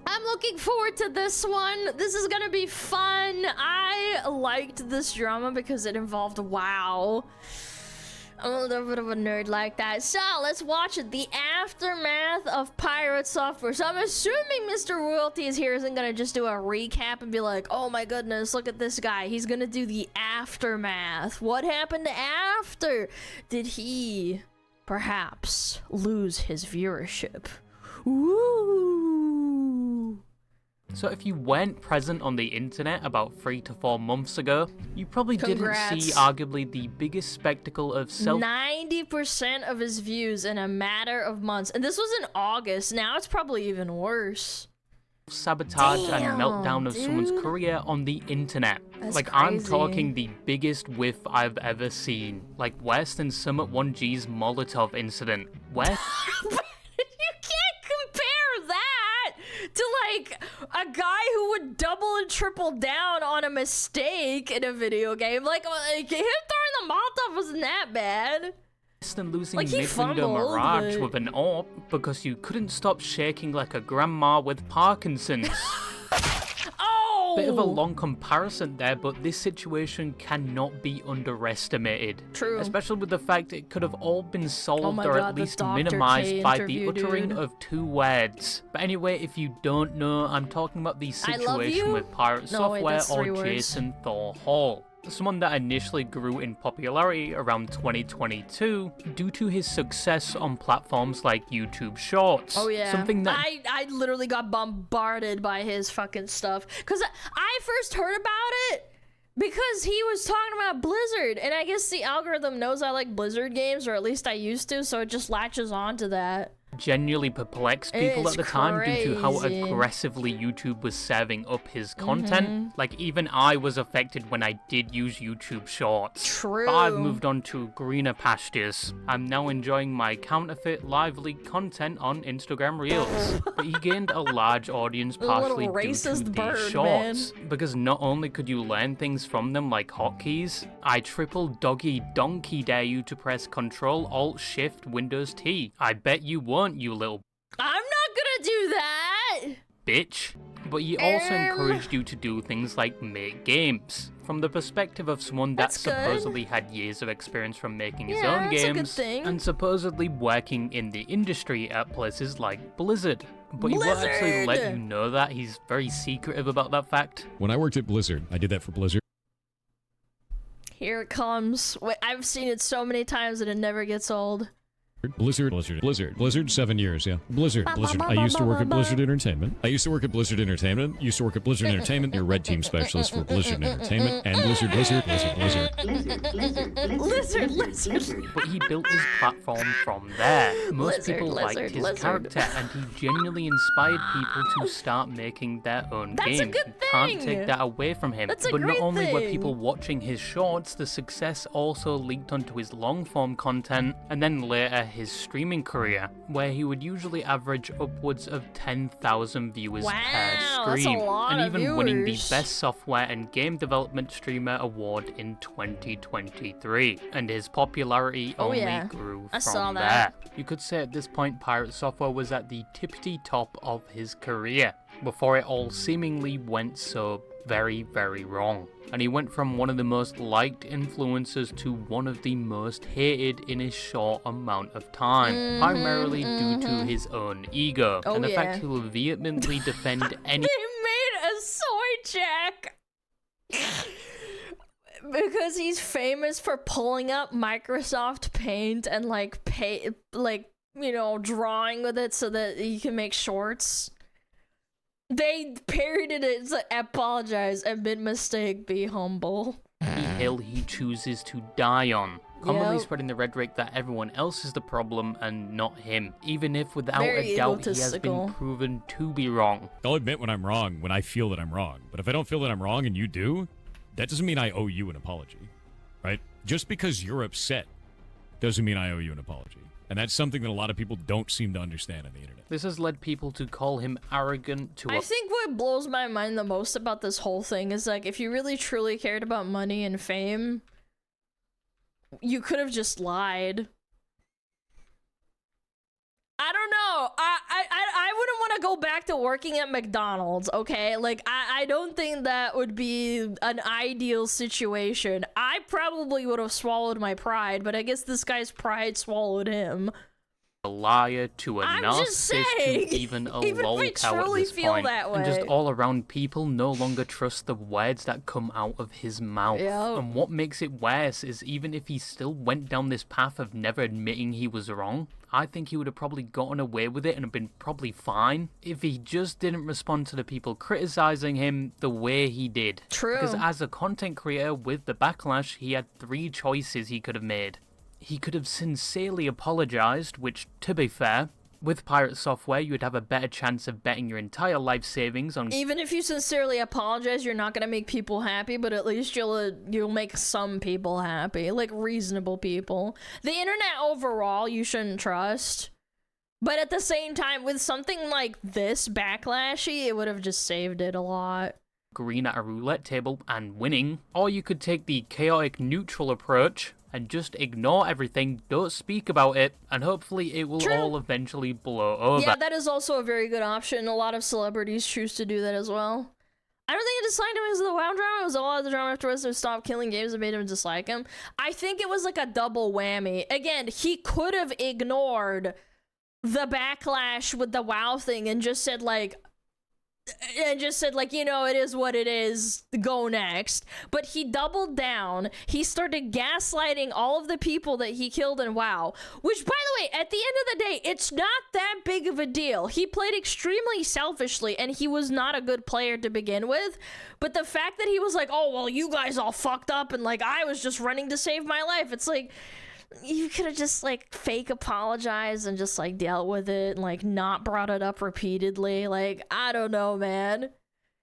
I'm looking forward to this one. This is gonna be fun. I liked this drama because it involved WoW. I'm a little bit of a nerd like that. So let's watch it. The aftermath of PirateSoftware. So I'm assuming Mr. Royalty is here isn't gonna just do a recap and be like, oh my goodness, look at this guy. He's gonna do the aftermath. What happened after? Did he perhaps lose his viewership? Ooh. So if you weren't present on the internet about 3 to 4 months ago, you probably didn't see arguably the biggest spectacle of 90% of his views in a matter of months. And this was in August. Now it's probably even worse. Sabotage and meltdown of someone's career on the internet. That's like, crazy. I'm talking the biggest whiff I've ever seen. Like, worse than Summit 1G's Molotov incident. Where? To like a guy who would double and triple down on a mistake in a video game. Like him throwing the Molotov wasn't that bad. Than losing like Midwinter Mirage with an AWP because you couldn't stop shaking like a grandma with Parkinson's. Bit of a long comparison there, but this situation cannot be underestimated. True. Especially with the fact it could have all been solved or at least minimized by the uttering of 2 words. But anyway, if you don't know, I'm talking about the situation with PirateSoftware or Jason Thor Hall. Someone that initially grew in popularity around 2022 due to his success on platforms like YouTube Shorts. Oh yeah, something that I literally got bombarded by his fucking stuff. Cause I first heard about it because he was talking about Blizzard, and I guess the algorithm knows I like Blizzard games, or at least I used to, so it just latches on to that. Genuinely perplexed people at the time due to how aggressively YouTube was serving up his content. Like, even I was affected when I did use YouTube Shorts. True. But I've moved on to greener pastures. I'm now enjoying my counterfeit, lively content on Instagram Reels. But he gained a large audience partially due to these shorts. Because not only could you learn things from them like hotkeys, I triple doggy donkey dare you to press Control Alt Shift Windows T. I bet you won't, you little I'm not gonna do that, bitch. But he also encouraged you to do things like make games. From the perspective of someone that supposedly had years of experience from making his own games and supposedly working in the industry at places like Blizzard. But he won't actually let you know that. He's very secretive about that fact. When I worked at Blizzard, I did that for Blizzard. Here it comes. Wait, I've seen it so many times that it never gets old. Blizzard, 7 years, yeah. Blizzard. I used to work at Blizzard Entertainment. Used to work at Blizzard Entertainment, your red team specialist for Blizzard Entertainment, and Blizzard. But he built his platform from there. Most people liked his character, and he genuinely inspired people to start making their own games. A good thing. You can't take that away from him. That's a but great not only thing. were people watching his shorts, the success also leaked onto his long-form content, and then later his streaming career, where he would usually average upwards of 10,000 viewers per stream, and even winning the Best Software and Game Development Streamer Award in 2023. And his popularity only grew from there. You could say at this point PirateSoftware was at the tippity top of his career, before it all seemingly went so very, very wrong. And he went from one of the most liked influencers to one of the most hated in a short amount of time, primarily due to his own ego, and the fact he will vehemently defend any- They made a soy jack! Because he's famous for pulling up Microsoft Paint and drawing with it so that you can make shorts. They parodied it, so apologize, and made mistake, be humble. The hill he chooses to die on, commonly spreading the rhetoric that everyone else is the problem and not him, even if without a doubt he has been proven to be wrong. I'll admit when I'm wrong, when I feel that I'm wrong, but if I don't feel that I'm wrong and you do, that doesn't mean I owe you an apology, right? Just because you're upset doesn't mean I owe you an apology. And that's something that a lot of people don't seem to understand on the internet. This has led people to call him arrogant to I think what blows my mind the most about this whole thing is, like, if you really truly cared about money and fame, You could have just lied. I don't know. I wouldn't want to go back to working at McDonald's, okay? Like, I don't think that would be an ideal situation. I probably would have swallowed my pride, but I guess this guy's pride swallowed him. A liar to a I'm just narcissist saying, to even a even if we lolcow at truly this feel point. that And just way. all around, people no longer trust the words that come out of his mouth. Yep. And what makes it worse is even if he still went down this path of never admitting he was wrong, I think he would have probably gotten away with it and have been probably fine if he just didn't respond to the people criticizing him the way he did. True. Because as a content creator with the backlash, he had 3 choices he could have made. He could have sincerely apologized, which, to be fair, with PirateSoftware, you would have a better chance of betting your entire life savings on... Even if you sincerely apologize, you're not gonna make people happy, but at least you'll make some people happy, like reasonable people. The internet overall, you shouldn't trust. But at the same time, with something like this backlashy, it would have just saved it a lot. Green at a roulette table and winning, or you could take the chaotic neutral approach and just ignore everything, don't speak about it, and hopefully it will True. all eventually blow over. Yeah, that is also a very good option. A lot of celebrities choose to do that as well. I don't think it disliked him because of the WoW drama. It was a lot of the drama afterwards to stop killing games that made him dislike him. I think it was like a double whammy. Again, he could have ignored the backlash with the WoW thing and just said like, you know, it is what it is, go next. But he doubled down. He started gaslighting all of the people that he killed in WoW, which, by the way, at the end of the day, it's not that big of a deal. He played extremely selfishly, and he was not a good player to begin with. But the fact that he was like, oh, well, you guys all fucked up, and, like, I was just running to save my life, it's like... You could have just, like, fake apologized and just, like, dealt with it and, like, not brought it up repeatedly. Like, I don't know, man.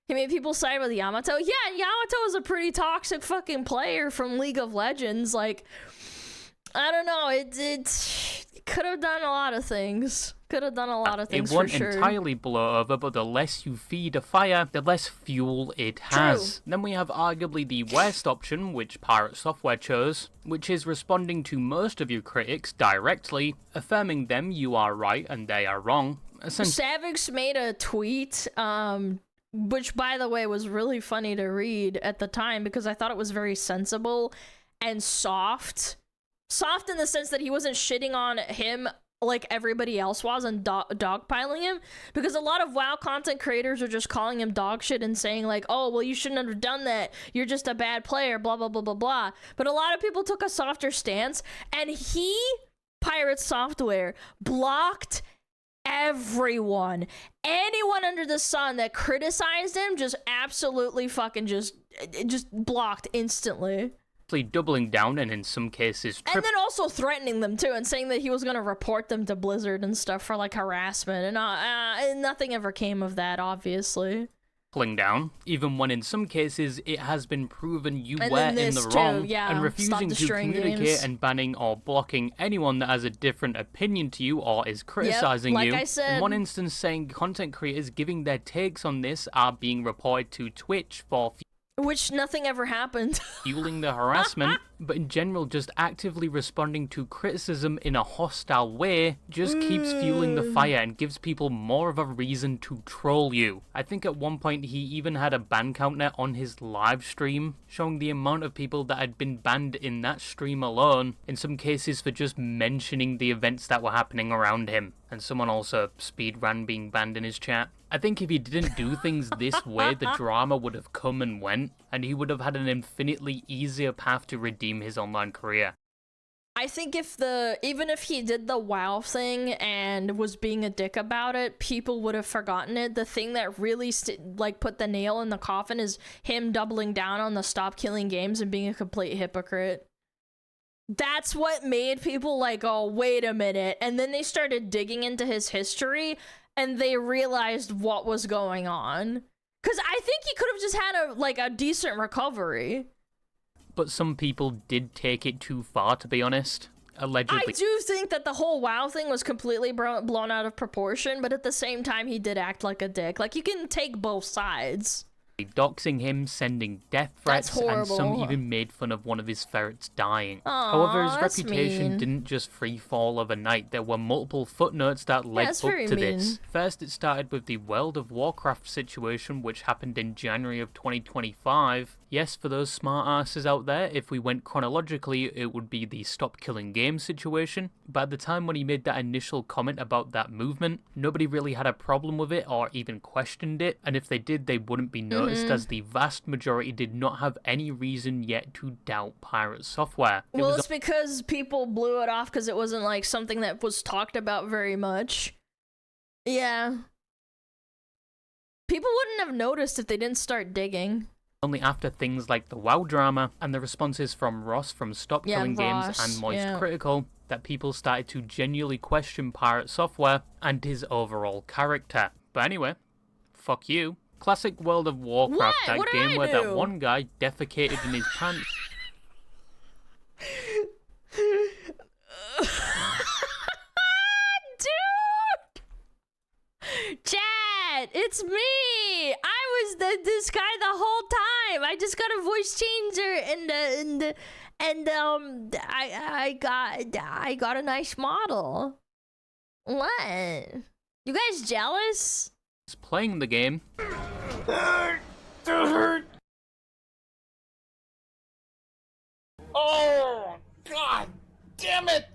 He made people side with Yamato. Yeah, Yamato is a pretty toxic fucking player from League of Legends. Like, I don't know. It could have done a lot of things. Could have done a lot of things, it won't for sure. entirely blow over, but the less you feed a fire, the less fuel it has. True. Then we have arguably the worst option, which PirateSoftware chose, which is responding to most of your critics directly, affirming them you are right and they are wrong. Savix made a tweet, which, by the way, was really funny to read at the time because I thought it was very sensible and soft. Soft in the sense that he wasn't shitting on him like everybody else was and dogpiling him, because a lot of WoW content creators are just calling him dog shit and saying like, oh, well, you shouldn't have done that, you're just a bad player, blah blah blah blah blah. But a lot of people took a softer stance, and he, PirateSoftware, blocked everyone. Anyone under the sun that criticized him just absolutely fucking just blocked instantly. Doubling down and in some cases and then also threatening them too and saying that he was going to report them to Blizzard and stuff for like harassment, and nothing ever came of that, obviously. Tripling down, even when in some cases it has been proven you and were in the wrong, yeah, and refusing to communicate games. and banning or blocking anyone that has a different opinion to you or is criticizing like you. I said. In one instance, saying content creators giving their takes on this are being reported to Twitch for which nothing ever happened. fueling the harassment, but in general just actively responding to criticism in a hostile way just keeps fueling the fire and gives people more of a reason to troll you. I think at one point he even had a ban counter on his live stream, showing the amount of people that had been banned in that stream alone, in some cases for just mentioning the events that were happening around him. And someone also speedran being banned in his chat. I think if he didn't do things this way, the drama would have come and went, and he would have had an infinitely easier path to redeem his online career. I think even if he did the WoW thing and was being a dick about it, people would have forgotten it. The thing that really put the nail in the coffin is him doubling down on the stop killing games and being a complete hypocrite. That's what made people like, oh, wait a minute. And then they started digging into his history and they realized what was going on. Because I think he could have just had a decent recovery. But some people did take it too far, to be honest. Allegedly. I do think that the whole WoW thing was completely blown out of proportion, but at the same time, he did act like a dick. Like, you can take both sides. doxing him, sending death threats, and some horrible. even made fun of one of his ferrets dying. Aw, However, his that's reputation mean. didn't just free fall overnight. There were multiple footnotes that led that's up very to mean. this. First, it started with the World of Warcraft situation, which happened in January of 2025. Yes, for those smart asses out there, if we went chronologically, it would be the stop killing games situation. But at the time when he made that initial comment about that movement, nobody really had a problem with it or even questioned it, and if they did, they wouldn't be noticed, as the vast majority did not have any reason yet to doubt PirateSoftware. Well, it's because people blew it off because it wasn't like something that was talked about very much. Yeah. People wouldn't have noticed if they didn't start digging. Only after things like the WoW drama and the responses from Ross from Stop Killing Games Ross, and Moist Critical that people started to genuinely question PirateSoftware and his overall character. But anyway, fuck you. Classic World of Warcraft, What? What that did game I where that do? one guy defecated in his pants. Dude! Chat! It's me! I was this guy the whole time! I just got a voice changer and I got a nice model. What? You guys jealous? He's playing the game. Oh, God damn it!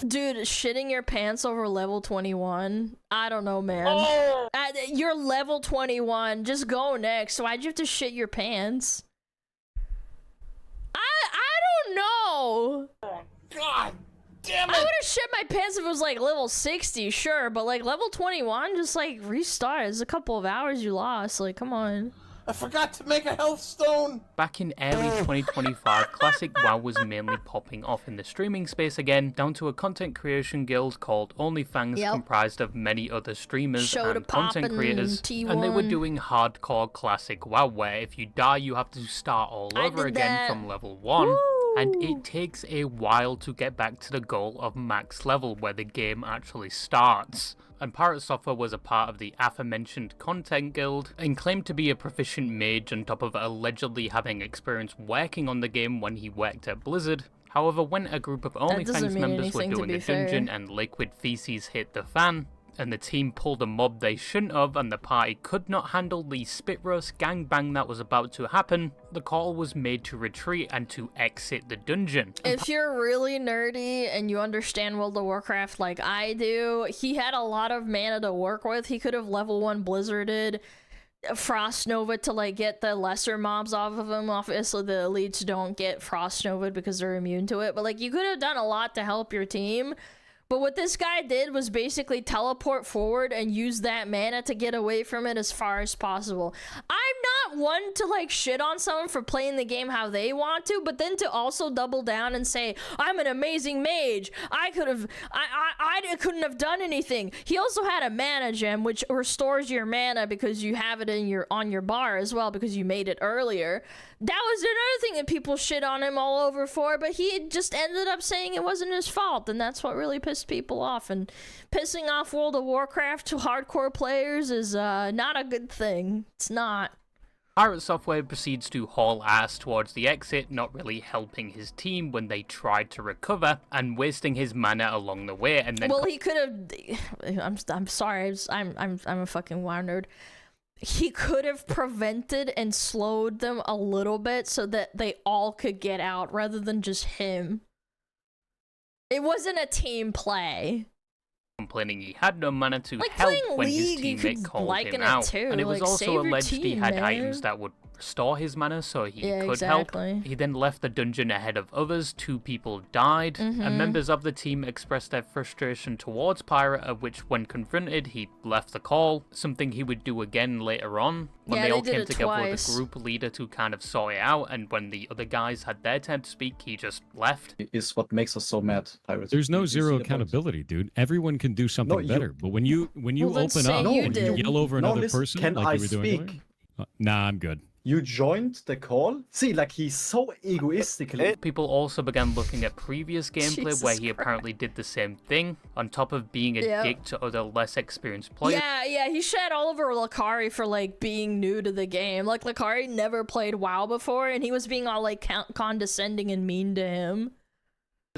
Dude, shitting your pants over level 21? I don't know, man. Oh, You're level 21. Just go next. Why'd you have to shit your pants? I don't know. God damn I it! would have shit my pants if it was like level 60, sure, but like level 21, just like restart. It's a couple of hours you lost. Like, come on. I forgot to make a health stone! Back in early 2025, Classic WoW was mainly popping off in the streaming space again, down to a content creation guild called OnlyFans, Yep. comprised of many other streamers Show to and content poppin' creators, T1. and they were doing hardcore Classic WoW, where if you die, you have to start all I over did again that. from level 1. And Woo! it takes a while to get back to the goal of max level, where the game actually starts. And PirateSoftware was a part of the aforementioned content guild, and claimed to be a proficient mage on top of allegedly having experience working on the game when he worked at Blizzard. However, when a group of doesn't OnlyFans mean members were anything, to doing be a dungeon fair. and liquid feces hit the fan, and the team pulled a mob they shouldn't have, and the party could not handle the spit roast gangbang that was about to happen, the call was made to retreat and to exit the dungeon. If you're really nerdy and you understand World of Warcraft like I do, he had a lot of mana to work with. He could have level 1 Blizzarded Frost Nova to like get the lesser mobs off of him. Obviously the elites don't get Frost Nova because they're immune to it, but like you could have done a lot to help your team. But what this guy did was basically teleport forward and use that mana to get away from it as far as possible. I'm not one to like shit on someone for playing the game how they want to, but then to also double down and say, I'm an amazing mage. I couldn't have done anything. He also had a mana gem, which restores your mana because you have it in on your bar as well because you made it earlier. That was another thing that people shit on him all over for, but he just ended up saying it wasn't his fault, and that's what really pissed people off. And pissing off World of Warcraft to hardcore players is not a good thing. It's not. PirateSoftware proceeds to haul ass towards the exit, not really helping his team when they tried to recover, and wasting his mana along the way, and then Well, he could have. I'm sorry. I'm a fucking WoW nerd. He could have prevented and slowed them a little bit so that they all could get out rather than just him. It wasn't a team play. complaining he had no mana to Like help playing when League, his you teammate could called liken him it out. too, And it was like, also save your alleged he team, had man. items that would restore his mana so he Yeah, could exactly. help. He then left the dungeon ahead of others, 2 people died, Mm-hmm. and members of the team expressed their frustration towards Pirate, of which when confronted he left the call, something he would do again later on, when Yeah, they they all did came it together with twice. a group leader to kind of sort it out, and when the other guys had their turn to speak, he just left. Is what makes us so mad, Pirates. There's no You see zero the point? accountability, dude. Everyone can do something No, you- better. But when you Well, then open say up, you when you did. yell over No, another listen, person can like I you were doing speak? earlier, nah, I'm good. You joined the call? See, like, he's so egoistically. People also began looking at previous gameplay Jesus where he Christ. apparently did the same thing, on top of being a Yep. dick to other less experienced players. Yeah, he shed all over Lakari for, like, being new to the game. Like, Lakari never played WoW before, and he was being all, like, condescending and mean to him.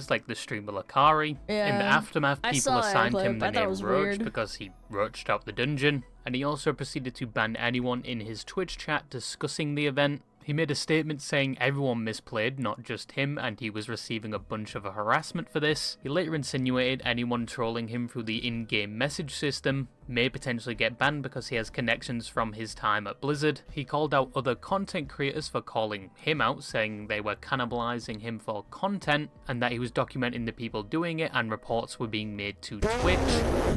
Like the streamer Lakari. In the Yeah. aftermath, I people saw that assigned clip. him the I thought it name was Roach weird. because he roached out the dungeon, and he also proceeded to ban anyone in his Twitch chat discussing the event. He made a statement saying everyone misplayed, not just him, and he was receiving a bunch of harassment for this. He later insinuated anyone trolling him through the in-game message system may potentially get banned because he has connections from his time at Blizzard. He called out other content creators for calling him out, saying they were cannibalizing him for content, and that he was documenting the people doing it, and reports were being made to Twitch.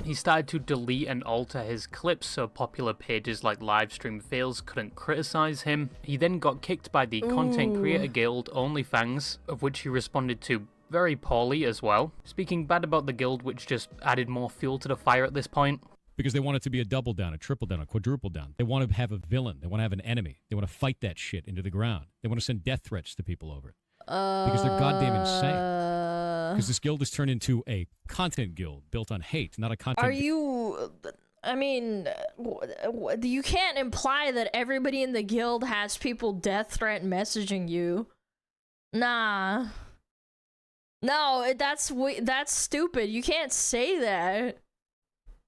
He started to delete and alter his clips so popular pages like Livestream Fails couldn't criticize him. He then got kicked by the Content Creator Guild OnlyFans, of which he responded to very poorly as well, speaking bad about the guild, which just added more fuel to the fire at this point. Because they want it to be a double down, a triple down, a quadruple down. They want to have a villain. They want to have an enemy. They want to fight that shit into the ground. They want to send death threats to people over it. Because they're goddamn insane. Because this guild has turned into a content guild built on hate, not a content Are you... I mean, you can't imply that everybody in the guild has people death threat messaging you. Nah. No, that's stupid. You can't say that.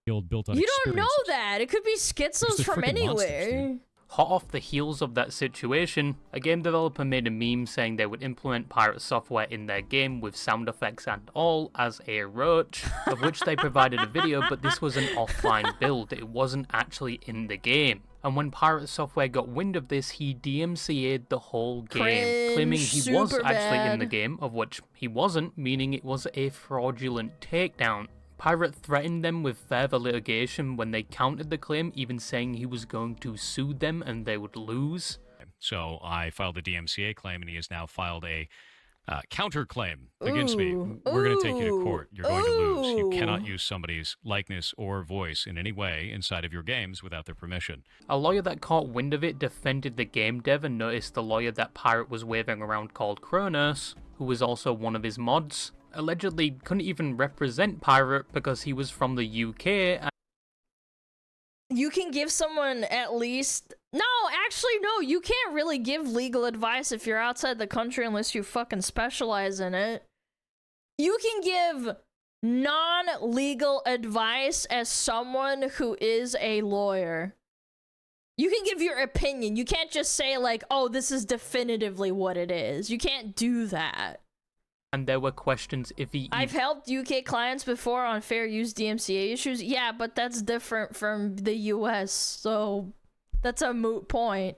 guild built on You don't know experiences. that. It could be Because schizos they're from freaking monsters, anywhere. dude. Hot off the heels of that situation, a game developer made a meme saying they would implement PirateSoftware in their game with sound effects and all as a roach, of which they provided a video, but this was an offline build, it wasn't actually in the game. And when PirateSoftware got wind of this, he DMCA'd the whole game, claiming he was super actually in the bad. game, of which he wasn't, meaning it was a fraudulent takedown. Pirate threatened them with further litigation when they countered the claim, even saying he was going to sue them and they would lose. So I filed a DMCA claim, and he has now filed a counterclaim against me. We're going to take you to court. You're going to lose. You cannot use somebody's likeness or voice in any way inside of your games without their permission. A lawyer that caught wind of it defended the game dev and noticed the lawyer that Pirate was waving around called Kronos, who was also one of his mods, allegedly couldn't even represent Pirate because he was from the UK. And You can give someone at least... No, actually, no. You can't really give legal advice if you're outside the country unless you fucking specialize in it. You can give non-legal advice as someone who is a lawyer. You can give your opinion. You can't just say, like, oh, this is definitively what it is. You can't do that. there were questions if he I've helped UK clients before on fair use DMCA issues. Yeah, but that's different from the US, so that's a moot point.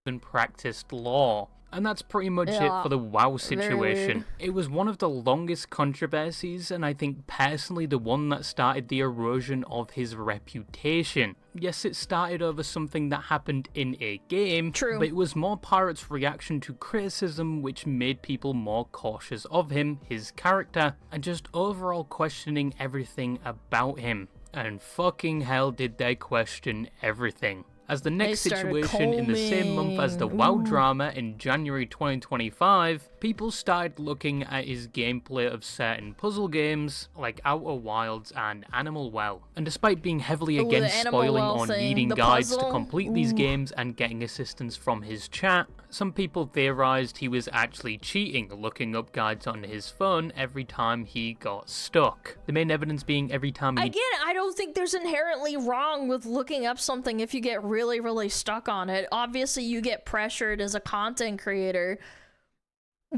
even practiced law. And that's pretty much it Yeah, for the WoW very situation. weird. It was one of the longest controversies, and I think personally the one that started the erosion of his reputation. Yes, it started over something that happened in a game, True. but it was more Pirate's reaction to criticism which made people more cautious of him, his character, and just overall questioning everything about him. And fucking hell did they question everything. As the next They started situation in the same month as the WoW combing. drama in January 2025, people started looking at his gameplay of certain puzzle games like Outer Wilds and Animal Well. And despite being heavily Ooh, the against Animal spoiling Well or thing, needing the guides to puzzle? complete these Ooh. games and getting assistance from his chat, some people theorized he was actually cheating, looking up guides on his phone every time he got stuck. The main evidence being every time he Again, I don't think there's inherently wrong with looking up something if you get really, really stuck on it. Obviously, you get pressured as a content creator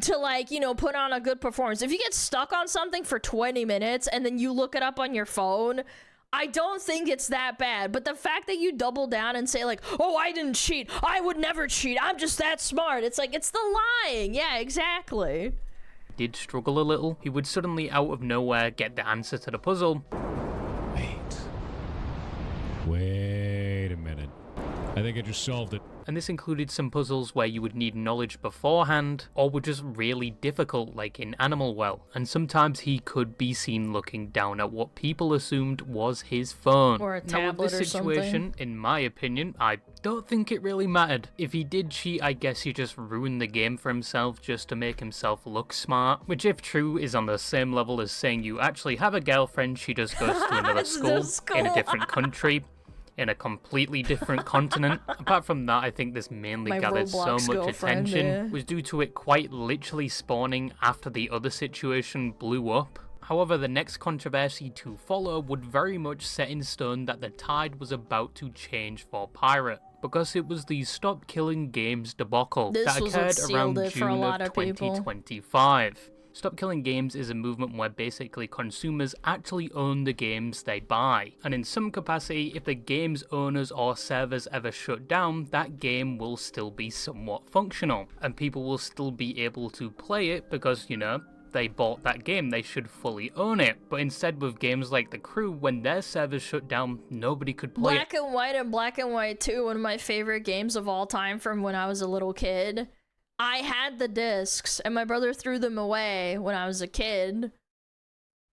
to, like, you know, put on a good performance. If you get stuck on something for 20 minutes and then you look it up on your phone, I don't think it's that bad. But the fact that you double down and say, like, oh, I didn't cheat, I would never cheat, I'm just that smart, it's like, it's the lying. Yeah, exactly. did struggle a little, he would suddenly out of nowhere get the answer to the puzzle. Wait a minute. I think I just solved it. And this included some puzzles where you would need knowledge beforehand, or were just really difficult, like in Animal Well, and sometimes he could be seen looking down at what people assumed was his phone. Or a Now with tablet this or situation, in my opinion, I don't think it really mattered. If he did cheat, I guess he just ruined the game for himself just to make himself look smart, which if true is on the same level as saying you actually have a girlfriend, she just goes to another school in a different country, in a completely different continent. Apart from that, I think this mainly My gathered so Roblox much girlfriend, attention yeah. was due to it quite literally spawning after the other situation blew up. However, the next controversy to follow would very much set in stone that the tide was about to change for Pirate, because it was the Stop Killing Games debacle This that was what occurred sealed around it for a June lot of of people. 2025. Stop Killing Games is a movement where basically consumers actually own the games they buy, and in some capacity, if the game's owners or servers ever shut down, that game will still be somewhat functional, and people will still be able to play it because, you know, they bought that game, they should fully own it. But instead with games like The Crew, when their servers shut down, nobody could play Black and White and Black and White 2, one of my favorite games of all time from when I was a little kid. I had the discs, and my brother threw them away when I was a kid.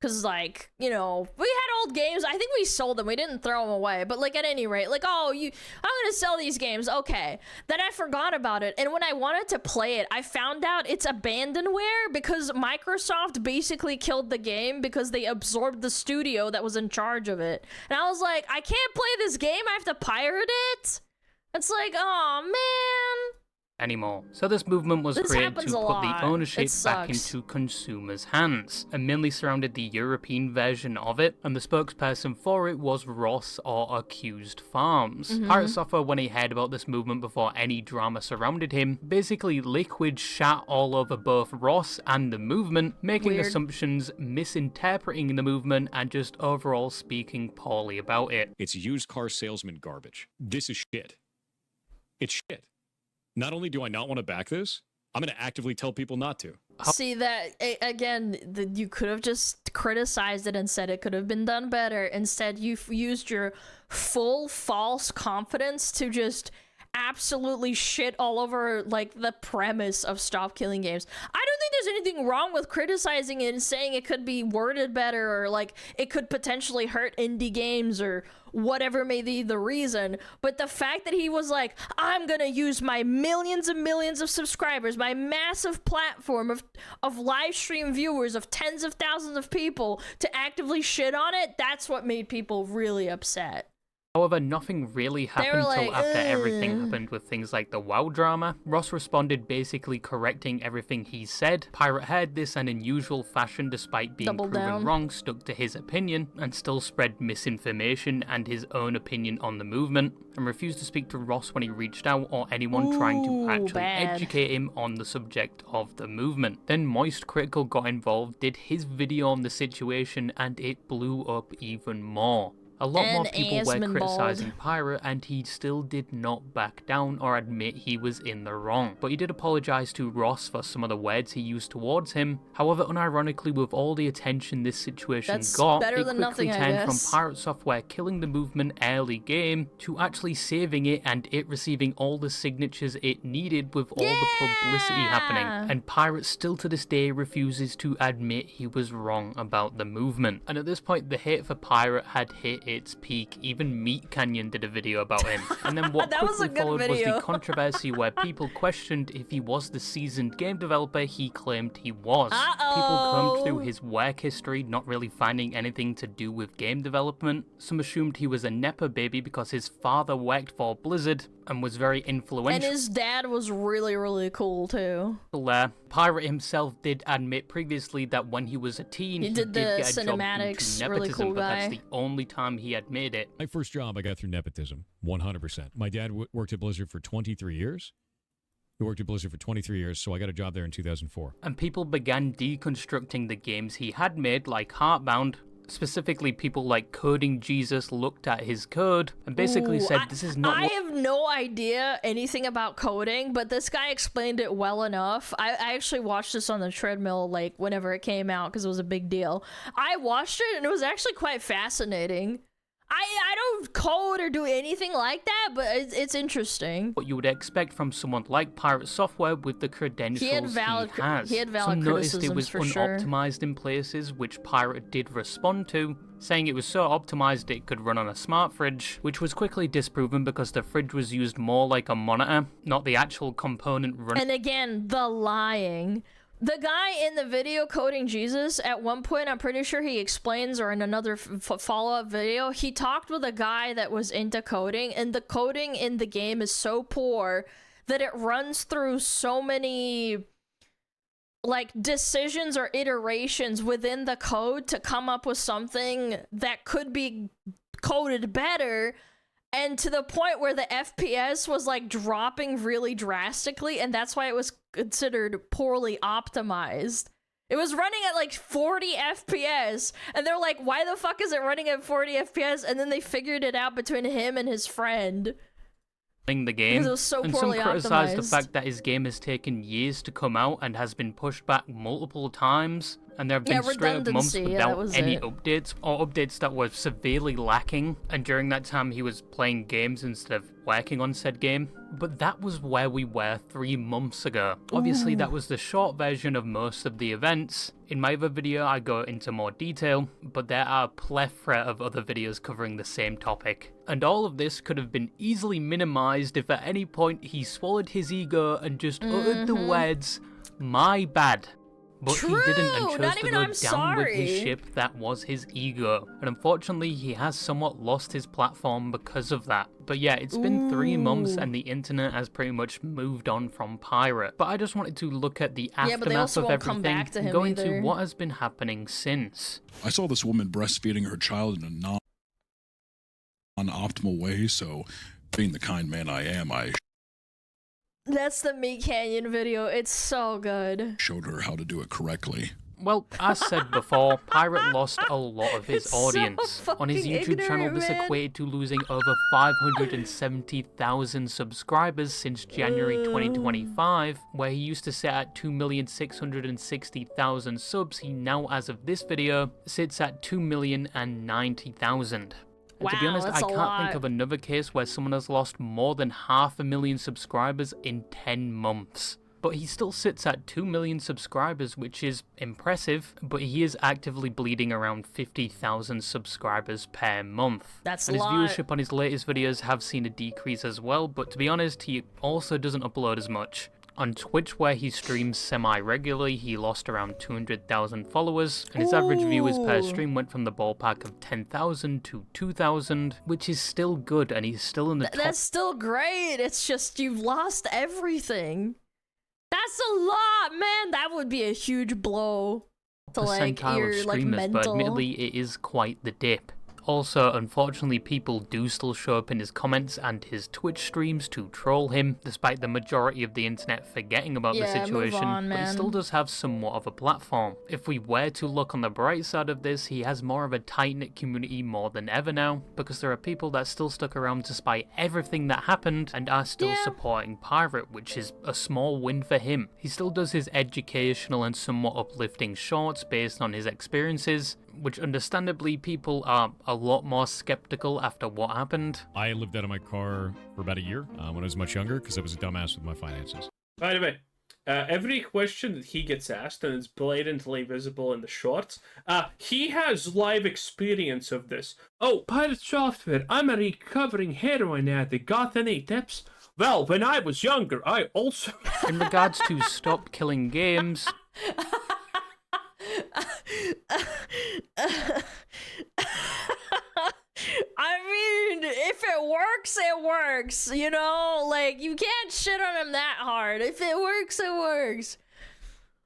Because, like, you know, we had old games. I think we sold them. We didn't throw them away. But, like, at any rate, like, oh, I'm going to sell these games. Okay. Then I forgot about it. And when I wanted to play it, I found out it's abandonware because Microsoft basically killed the game because they absorbed the studio that was in charge of it. And I was like, I can't play this game. I have to pirate it? It's like, oh man. Anymore. So this movement was created to happens a put lot. the ownership It back sucks. into consumers' hands, and mainly surrounded the European version of it, and the spokesperson for it was Ross or Accused Farms. PirateSoftware went ahead about this movement before any drama surrounded him, basically liquid shat all over both Ross and the movement, making Weird. assumptions, misinterpreting the movement, and just overall speaking poorly about it. It's used car salesman garbage. This is shit. It's shit. Not only do I not want to back this, I'm going to actively tell people not to. See that again, you could have just criticized it and said it could have been done better. Instead, you've used your full false confidence to just absolutely shit all over like the premise of Stop Killing Games. I don't think there's anything wrong with criticizing it and saying it could be worded better, or like it could potentially hurt indie games or whatever may be the reason. But the fact that he was like, I'm gonna use my millions and millions of subscribers, my massive platform of live stream viewers of tens of thousands of people to actively shit on it, that's what made people really upset. However, nothing really happened like, till after everything "Ugh." happened with things like the WoW drama. Ross responded basically correcting everything he said. Pirate heard this and in usual fashion, despite being Double proven down. wrong, stuck to his opinion and still spread misinformation and his own opinion on the movement, and refused to speak to Ross when he reached out or anyone trying to Ooh, actually bad. educate him on the subject of the movement. Then Moist Critical got involved, did his video on the situation, and it blew up even more. A lot more And people were Asmonbald. criticizing Pirate, and he still did not back down or admit he was in the wrong. But he did apologize to Ross for some of the words he used towards him. However, unironically, with all the attention this situation That's got, better it than quickly nothing, I turned from guess. PirateSoftware killing the movement early game to actually saving it and it receiving all the signatures it needed with all the publicity happening. Yeah! And Pirate still to this day refuses to admit he was wrong about the movement. And at this point, the hate for Pirate had hit its peak. Even Meat Canyon did a video about him. And then what That was a quickly good followed was video. the controversy where people questioned if he was the seasoned game developer he claimed he was. People combed through his work history, not really finding anything to do with game development. Some assumed he was a Nepo baby because his father worked for Blizzard and was very influential. And his dad was really, really cool too. There. Pirate himself did admit previously that when he was a teen, He did the get a job cinematics, due to really nepotism, cool but that's guy. the only time he admitted it. My first job I got through nepotism, 100%. My dad worked at Blizzard for 23 years. He worked at Blizzard for 23 years, so I got a job there in 2004. And people began deconstructing the games he had made, like Heartbound. Specifically, people like Coding Jesus looked at his code and basically Ooh, said, this is not I what... have no idea anything about coding, but this guy explained it well enough. I actually watched this on the treadmill, like, whenever it came out, because it was a big deal. I watched it, and it was actually quite fascinating. I don't code or do anything like that, but it's interesting. What you would expect from someone like PirateSoftware with the credentials he has. He had valid Some noticed it criticisms was for sure. unoptimized in places, which Pirate did respond to, saying it was so optimized it could run on a smart fridge, which was quickly disproven because the fridge was used more like a monitor, not the actual component running. And again, the lying. The guy in the video coding Jesus, at one point, I'm pretty sure he explains, or in another follow-up video, he talked with a guy that was into coding, and the coding in the game is so poor that it runs through so many, like, decisions or iterations within the code to come up with something that could be coded better, and to the point where the FPS was, like, dropping really drastically, and that's why it was considered poorly optimized. It was running at, like, 40 FPS, and they're like, why the fuck is it running at 40 FPS? And then they figured it out between him and his friend. The game, Because it was so and some poorly criticized the optimized. fact that his game has taken years to come out and has been pushed back multiple times, and there have been straight up months redundancy, that without was any it. updates, or updates that were severely lacking, and during that time he was playing games instead of working on said game. But that was where we were 3 months ago. Obviously that was the short version of most of the events. In my other video I go into more detail, but there are a plethora of other videos covering the same topic. And all of this could have been easily minimized if at any point he swallowed his ego and just uttered the words, "My bad." But he didn't, and True! chose Not to even go I'm down with sorry. his ship that was his ego. And unfortunately, he has somewhat lost his platform because of that. But yeah, it's been 3 months and the internet has pretty much moved on from Pirate. But I just wanted to look at the Yeah, but they aftermath also of won't come everything back to and him go into either. what has been happening since. I saw this woman breastfeeding her child in a non-optimal way, so being the kind man I am, I That's the Meat Canyon video. It's so good. showed her how to do it correctly. Well, as said before, Pirate lost a lot of his It's so audience. On his fucking YouTube channel, ignorant, this man. equated to losing over 570,000 subscribers since January 2025, where he used to sit at 2,660,000 subs. He now, as of this video, sits at 2,090,000. And to be Wow, honest, I that's a can't lot. think of another case where someone has lost more than 500,000 subscribers in 10 months. But he still sits at 2 million subscribers, which is impressive, but he is actively bleeding around 50,000 subscribers per month. That's and a his lot. viewership on his latest videos have seen a decrease as well, but to be honest, he also doesn't upload as much. On Twitch, where he streams semi-regularly, he lost around 200,000 followers, and his average viewers per Ooh. stream went from the ballpark of 10,000 to 2,000, which is still good, and he's still in the top. That's still great. It's just you've lost everything. That's a lot, man. That would be a huge blow to like percentile your of like streamers, but mental. admittedly it is quite the dip. Also, unfortunately, people do still show up in his comments and his Twitch streams to troll him, despite the majority of the internet forgetting about the Yeah, move situation, on, but he man. still does have somewhat of a platform. If we were to look on the bright side of this, he has more of a tight-knit community more than ever now, because there are people that still stuck around despite everything that happened and are still Yeah. supporting Pirate, which is a small win for him. He still does his educational and somewhat uplifting shorts based on his experiences, which understandably people are a lot more skeptical after what happened. I lived out of my car for about a year when I was much younger because I was a dumbass with my finances. By the way, every question that he gets asked, and it's blatantly visible in the shorts, he has live experience of this. Oh, PirateSoftware, I'm a recovering heroin addict. Got any tips? Well, when I was younger, I also... In regards to stop killing games, I mean, if it works, it works. You know, like you can't shit on him that hard. If it works, it works.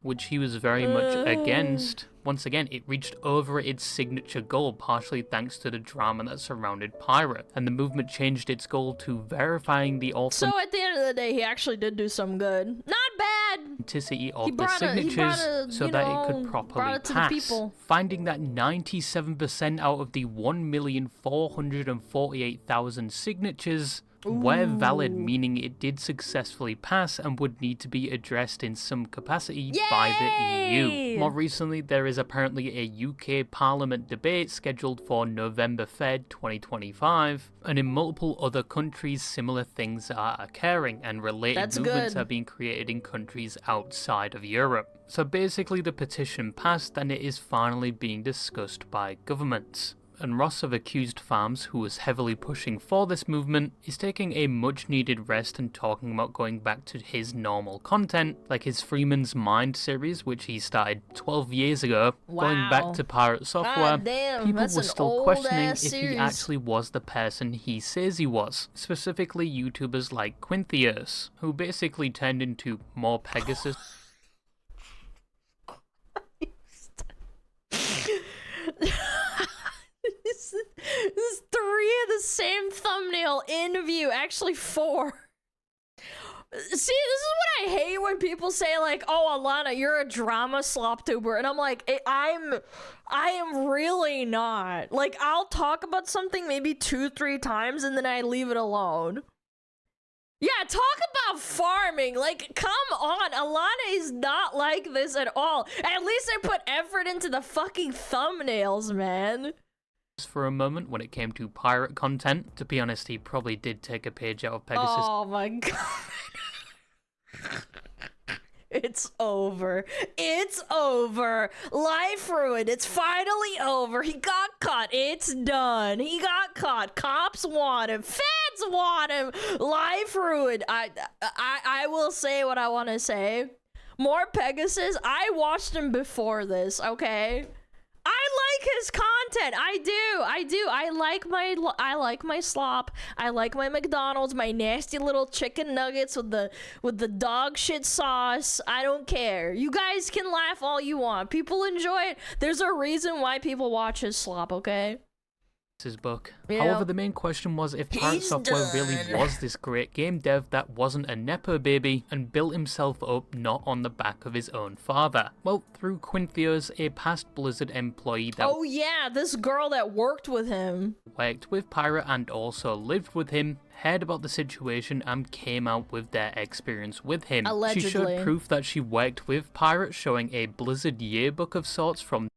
which he was very much against. Once again, it reached over its signature goal, partially thanks to the drama that surrounded Pirate, and the movement changed its goal to verifying the So at the end of the day, he actually did do some good. Not bad. authenticity of He the brought signatures a, so you that know, it could brought properly it to the pass, people. finding that 97% out of the 1,448,000 signatures were valid, meaning it did successfully pass and would need to be addressed in some capacity by the EU. More recently, there is apparently a UK Parliament debate scheduled for November 3rd, 2025, and in multiple other countries similar things are occurring, and related movements are being created in countries outside of Europe. So basically the petition passed and it is finally being discussed by governments. And Ross of Accused Farms, who was heavily pushing for this movement, is taking a much needed rest and talking about going back to his normal content, like his Freeman's Mind series, which he started 12 years ago. Going back to PirateSoftware, people were still questioning if he actually was the person he says he was, specifically YouTubers like Quintheus, who basically turned into more Pegasus. This is 3 of the same thumbnail in view, actually 4. See, this is what I hate when people say like, "Oh, Alana, you're a drama slop tuber," and I'm like, I am really not. Like, I'll talk about something maybe 2-3 times and then I leave it alone. Yeah, talk about farming. Like, come on, Alana is not like this at all. At least I put effort into the fucking thumbnails, man. For a moment when it came to pirate content. To be honest, he probably did take a page out of Pegasus. Oh my god. It's over. It's over. Life ruined. It's finally over. He got caught. It's done. He got caught. Cops want him. Feds want him. Life ruined. I will say what I want to say. More Pegasus. I watched him before this, okay? I like his content. I do. I like my slop. I like my McDonald's, my nasty little chicken nuggets with the dog shit sauce. I don't care. You guys can laugh all you want. People enjoy it. There's a reason why people watch his slop, okay? His book. Yeah. However, the main question was if PirateSoftware really was this great game dev that wasn't a nepo baby and built himself up not on the back of his own father. Well, through Quintheus, a past Blizzard employee that oh yeah, this girl that worked with him, worked with Pirate and also lived with him, heard about the situation and came out with their experience with him. Allegedly. She showed proof that she worked with Pirate, showing a Blizzard yearbook of sorts from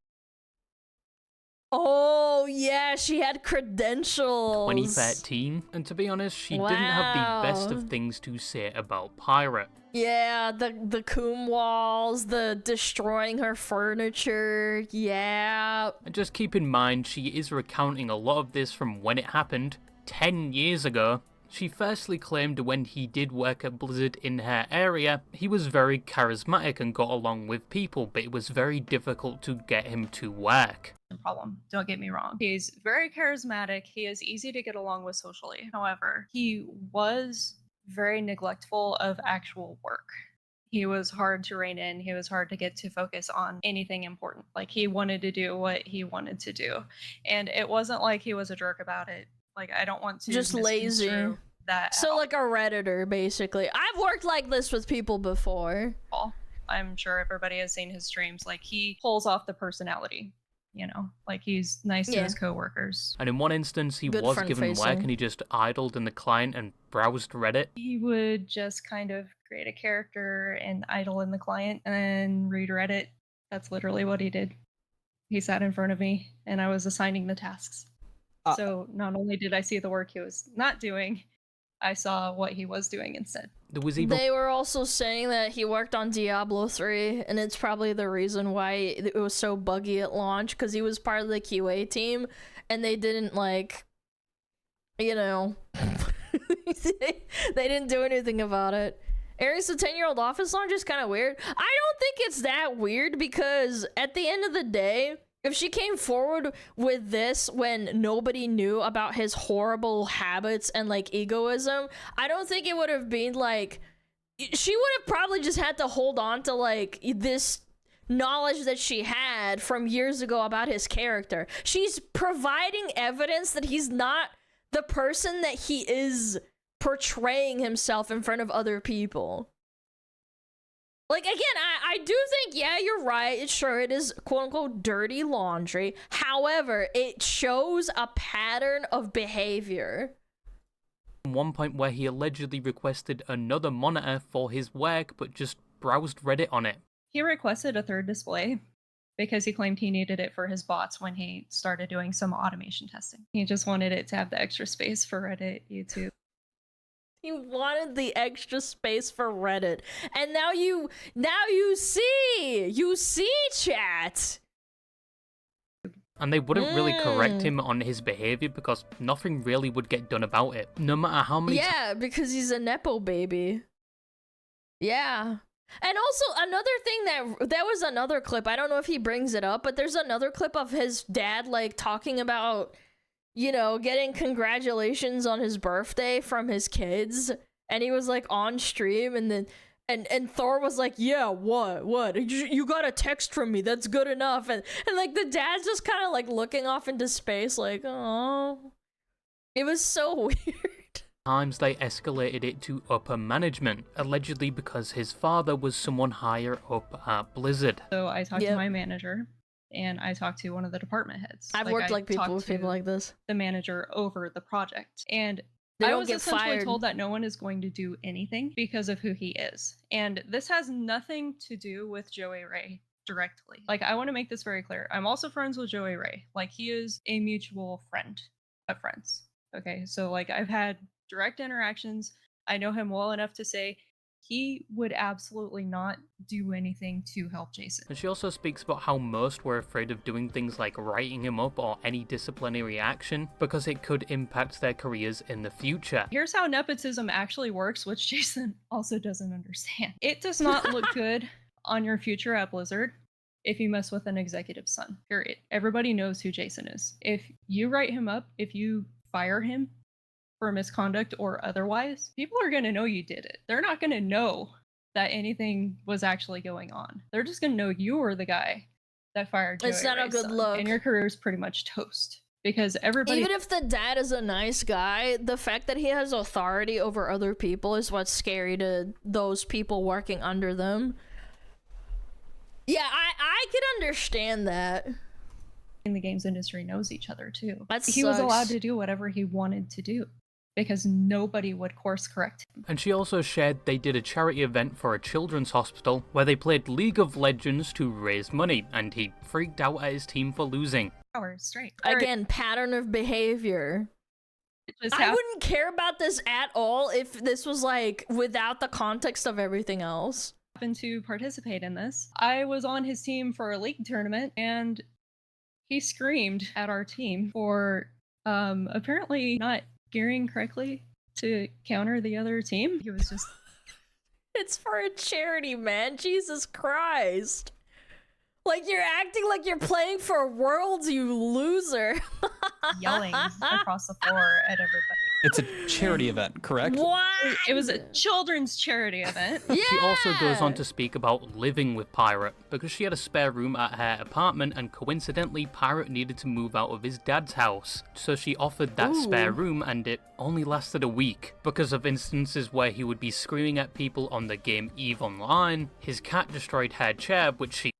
oh yeah, she had credentials. 2013, and to be honest, she didn't have the best of things to say about Pirate. Yeah, the coom walls, the destroying her furniture, yeah. And just keep in mind, she is recounting a lot of this from when it happened, 10 years ago. She firstly claimed when he did work at Blizzard in her area, he was very charismatic and got along with people, but it was very difficult to get him to work. Problem. Don't get me wrong. He's very charismatic. He is easy to get along with socially. However, he was very neglectful of actual work. He was hard to rein in. He was hard to get to focus on anything important. Like, he wanted to do what he wanted to do. And it wasn't like he was a jerk about it. Like, I don't want to just lazy. That so like a Redditor, basically. I've worked like this with people before. I'm sure everybody has seen his streams. Like, he pulls off the personality. You know, like, he's nice to his coworkers. And in one instance, he was given work and he just idled in the client and browsed Reddit. He would just kind of create a character and idle in the client and then read Reddit. That's literally what he did. He sat in front of me and I was assigning the tasks. So not only did I see the work he was not doing, I saw what he was doing instead. They were also saying that he worked on Diablo 3, and it's probably the reason why it was so buggy at launch, because he was part of the QA team, and they didn't, like, you know, they didn't do anything about it. Aries, the 10-year-old office launch is kind of weird. I don't think it's that weird, because at the end of the day, if she came forward with this when nobody knew about his horrible habits and, like, egoism, I don't think it would have been, like... She would have probably just had to hold on to, like, this knowledge that she had from years ago about his character. She's providing evidence that he's not the person that he is portraying himself in front of other people. Like, again, I do think, yeah, you're right. Sure, it is quote-unquote dirty laundry. However, it shows a pattern of behavior. one point where he allegedly requested another monitor for his work, but just browsed Reddit on it. He requested a third display because he claimed he needed it for his bots when he started doing some automation testing. He just wanted it to have the extra space for Reddit, YouTube. He wanted the extra space for Reddit. And now you see, chat. And they wouldn't really correct him on his behavior because nothing really would get done about it. No matter how many because he's a Nepo baby. Yeah. And also another thing there was another clip, I don't know if he brings it up, but there's another clip of his dad like talking about, you know, getting congratulations on his birthday from his kids, and he was like on stream, and then and Thor was like, yeah, what you got a text from me, that's good enough, and like the dad's just kind of like looking off into space like, oh, it was so weird. Times they escalated it to upper management, allegedly because his father was someone higher up at Blizzard. So I talked to my manager, and I talked to one of the department heads. I've worked with people like this. The manager over the project, and they I don't was get essentially fired. told that no one is going to do anything because of who he is. And this has nothing to do with Joey Ray directly. Like, I want to make this very clear. I'm also friends with Joey Ray. Like, he is a mutual friend of friends. Okay, so like I've had direct interactions. I know him well enough to say he would absolutely not do anything to help Jason. And she also speaks about how most were afraid of doing things like writing him up or any disciplinary action because it could impact their careers in the future. Here's how nepotism actually works, which Jason also doesn't understand. It does not look good on your future at Blizzard if you mess with an executive's son, period. Everybody knows who Jason is. If you write him up, if you fire him for misconduct or otherwise, people are going to know you did it. They're not going to know that anything was actually going on. They're just going to know you were the guy that fired Joey It's not a Ray's good son, look. and your career is pretty much toast because everybody. Even if the dad is a nice guy, the fact that he has authority over other people is what's scary to those people working under them. Yeah, I can understand that. in the games industry knows each other too. That he was allowed sucks. to do whatever he wanted to do because nobody would course correct him. And she also shared they did a charity event for a children's hospital where they played League of Legends to raise money, and he freaked out at his team for losing. Hours straight. Again, pattern of behavior. I wouldn't care about this at all if this was like without the context of everything else. Happened to participate in this. I was on his team for a league tournament, and he screamed at our team for apparently not gearing correctly to counter the other team. He was just It's for a charity, man. Jesus Christ. Like, you're acting like you're playing for Worlds, you loser. yelling across the floor at everybody. It's a charity event, correct? What? It was a children's charity event. Yeah. She also goes on to speak about living with Pirate, because she had a spare room at her apartment and coincidentally Pirate needed to move out of his dad's house. So she offered that spare room and it only lasted a week, because of instances where he would be screaming at people on the game EVE Online, his cat destroyed her chair, which she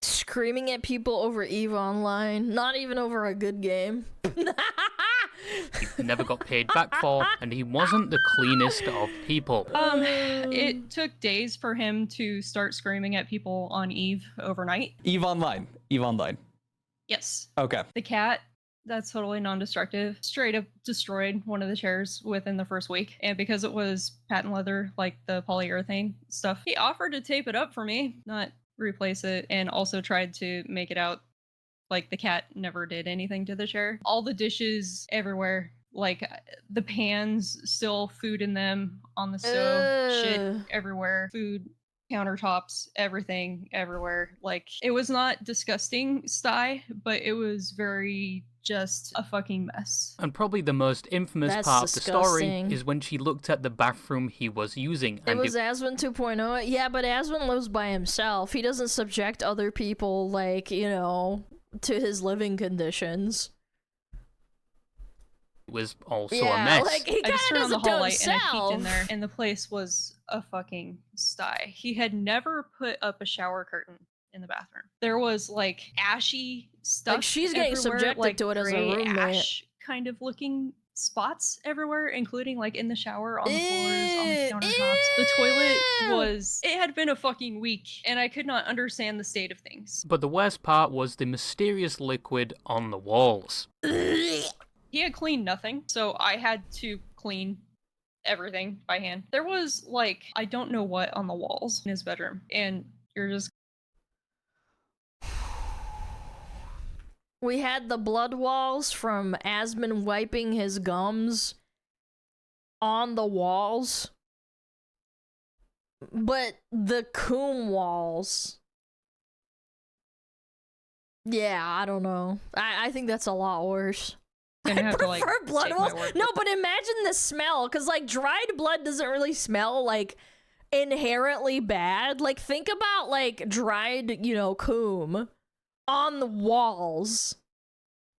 Screaming at people over EVE Online, not even over a good game. never got paid back for, and he wasn't the cleanest of people. It took days for him to start screaming at people on EVE overnight. EVE Online. EVE Online. Yes. Okay. The cat, that's totally non-destructive, straight up destroyed one of the chairs within the first week. And because it was patent leather, like the polyurethane stuff, he offered to tape it up for me, not replace it, and also tried to make it out like the cat never did anything to the chair. All the dishes everywhere, like the pans, still food in them on the stove, shit everywhere, food, countertops, everything everywhere. Like, it was not disgusting sty, but it was very just a fucking mess. And probably the most infamous That's part of the story disgusting. is when she looked at the bathroom he was using. It And was Aswin 2.0. Yeah, but Aswin lives by himself. He doesn't subject other people, like, you know, to his living conditions. it was also Yeah, a mess. like, he I kind just of turned on the doesn't do hall light and I peeked in himself. there, and the place was a fucking sty. He had never put up a shower curtain in the bathroom. There was like ashy stuff. Like, she's getting everywhere, subjected like to it as a gray roommate. ash kind of looking spots everywhere, including like in the shower, on the floors, on the countertops. The toilet it had been a fucking week, and I could not understand the state of things. But the worst part was the mysterious liquid on the walls. He had cleaned nothing, so I had to clean everything by hand. There was like, I don't know what on the walls in his bedroom, and you're just... We had the blood walls from Asmund wiping his gums on the walls. But the coom walls... Yeah, I don't know. I think that's a lot worse. I prefer blood walls. No, but imagine the smell, because like dried blood doesn't really smell like inherently bad. Like think about like dried, you know, coom on the walls.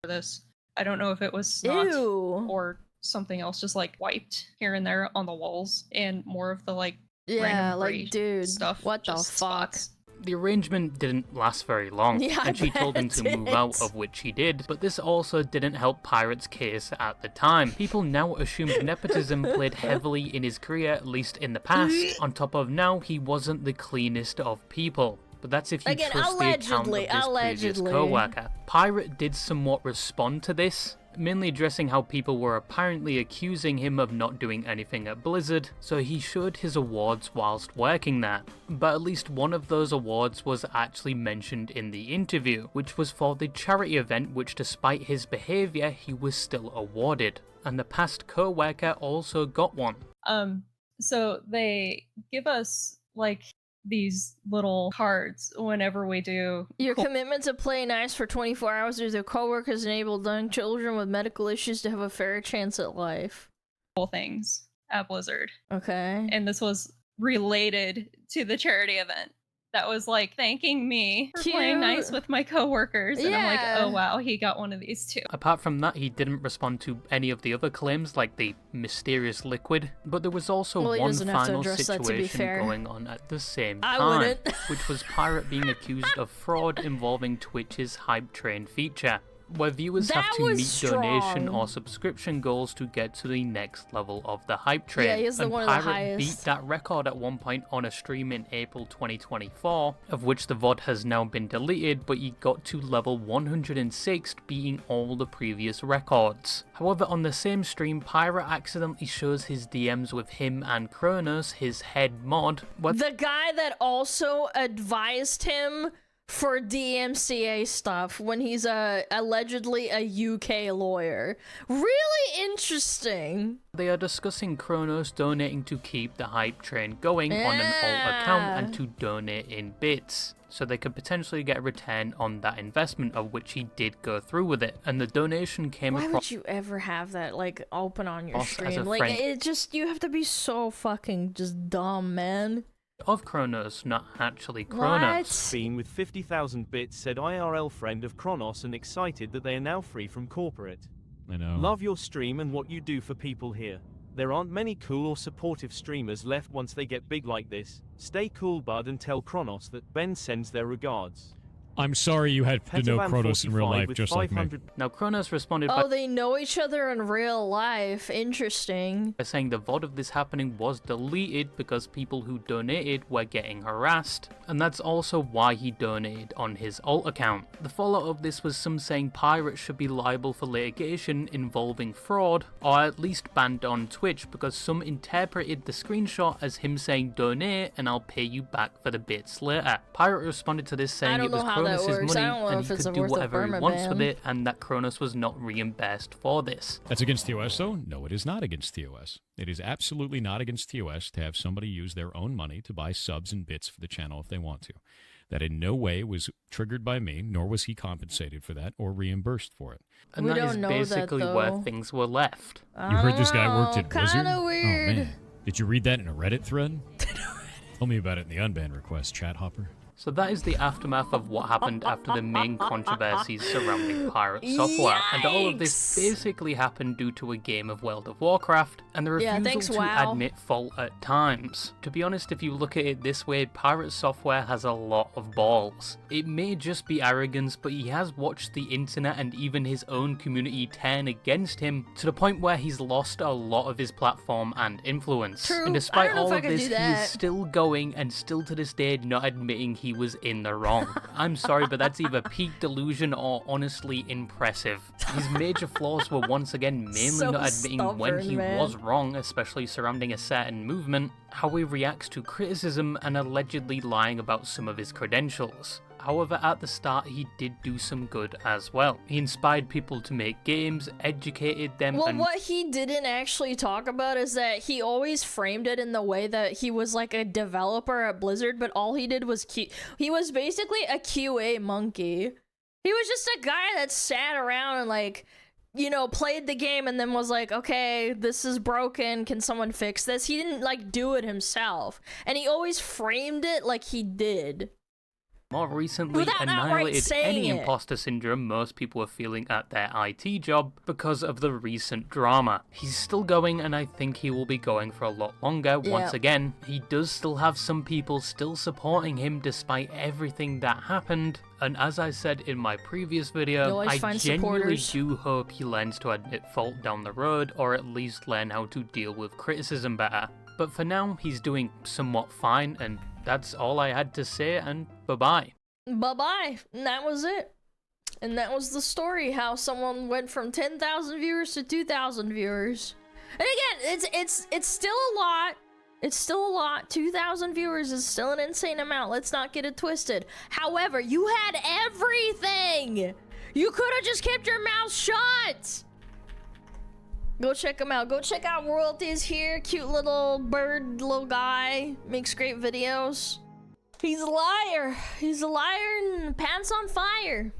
For this, I don't know if it was snot or something else, just like wiped here and there on the walls, and more of the like random like dude, stuff. What the fuck? Spots. The arrangement didn't last very long, and she told him to move out, of which he did, but this also didn't help Pirate's case at the time. People now assumed nepotism played heavily in his career, at least in the past, on top of now he wasn't the cleanest of people. But that's if you trust the account of this previous co-worker. Pirate did somewhat respond to this, mainly addressing how people were apparently accusing him of not doing anything at Blizzard, so he showed his awards whilst working there. But at least one of those awards was actually mentioned in the interview, which was for the charity event which, despite his behaviour, he was still awarded. And the past co-worker also got one. So they give us like these little cards whenever we do your commitment to play nice for 24 hours with your coworkers enabled young children with medical issues to have a fair chance at life. Things at Blizzard. Okay. And this was related to the charity event. That was like thanking me for playing nice with my coworkers. And I'm like, oh wow, he got one of these too. Apart from that, he didn't respond to any of the other claims, like the mysterious liquid. But there was also one final situation going on at the same time, which was Pirate being accused of fraud involving Twitch's Hype Train feature, where viewers have to meet donation or subscription goals to get to the next level of the Hype Train. Yeah, he's and one Pirate of the highest. beat that record at one point on a stream in April 2024, of which the VOD has now been deleted, but he got to level 106, beating all the previous records. However, on the same stream, Pirate accidentally shows his DMs with him and Kronos, his head mod. The guy that also advised him for DMCA stuff when he's allegedly a UK lawyer. Really interesting. They are discussing Kronos donating to keep the Hype Train going on an alt account and to donate in bits, so they could potentially get a return on that investment, of which he did go through with it. And the donation came across... Why would you ever have that, like, open on your stream? Like, friend. it just, you have to be so fucking just dumb, man. Of Kronos, not actually Kronos. Bean with 50,000 bits said IRL friend of Kronos and excited that they are now free from corporate. I know. Love your stream and what you do for people here. There aren't many cool or supportive streamers left once they get big like this. Stay cool, bud, and tell Kronos that Ben sends their regards. I'm sorry you had to know Kronos in real life, just like me. Now, Kronos responded by... Oh, they know each other in real life. Interesting. By saying the VOD of this happening was deleted because people who donated were getting harassed. And that's also why he donated on his alt account. The fallout of this was some saying Pirate should be liable for litigation involving fraud, or at least banned on Twitch, because some interpreted the screenshot as him saying donate and I'll pay you back for the bits later. Pirate responded to this saying it was Kronos' money and he could do whatever he wants with it, and that Kronos was not reimbursed for this. That's against TOS though? No, it is not against TOS. It is absolutely not against TOS to have somebody use their own money to buy subs and bits for the channel if they want to. That in no way was triggered by me, nor was he compensated for that or reimbursed for it. And that is basically where things were left. You heard this guy worked at Blizzard? Kinda weird. Oh man. Did you read that in a Reddit thread? Tell me about it in the unban request, chat hopper. So that is the aftermath of what happened after the main controversies surrounding PirateSoftware. And all of this basically happened due to a game of World of Warcraft and the refusal to admit fault at times. To be honest, if you look at it this way, PirateSoftware has a lot of balls. It may just be arrogance, but he has watched the internet and even his own community turn against him to the point where he's lost a lot of his platform and influence. True. And despite all of this, he is still going and still to this day not admitting he was in the wrong. I'm sorry, but that's either peak delusion or honestly impressive. His major flaws were once again mainly not admitting when he was wrong, especially surrounding a certain movement, how he reacts to criticism, and allegedly lying about some of his credentials. However, at the start, he did do some good as well. He inspired people to make games, educated them, Well, what he didn't actually talk about is that he always framed it in the way that he was like a developer at Blizzard, but all he did was he was basically a QA monkey. He was just a guy that sat around and like, you know, played the game and then was like, okay, this is broken, can someone fix this? He didn't like do it himself. And he always framed it like he did. More recently, annihilated any imposter syndrome most people were feeling at their IT job because of the recent drama. He's still going, and I think he will be going for a lot longer. Once again, he does still have some people still supporting him despite everything that happened. And as I said in my previous video, I genuinely do hope he learns to admit fault down the road, or at least learn how to deal with criticism better. But for now, he's doing somewhat fine, and that's all I had to say, and bye-bye. Bye-bye. And that was it. And that was the story, how someone went from 10,000 viewers to 2,000 viewers. And again, it's still a lot. It's still a lot. 2,000 viewers is still an insane amount. Let's not get it twisted. However, you had everything. You could have just kept your mouth shut. Go check him out. Go check out Royalties here. Cute little bird, little guy. Makes great videos. He's a liar. He's a liar and pants on fire.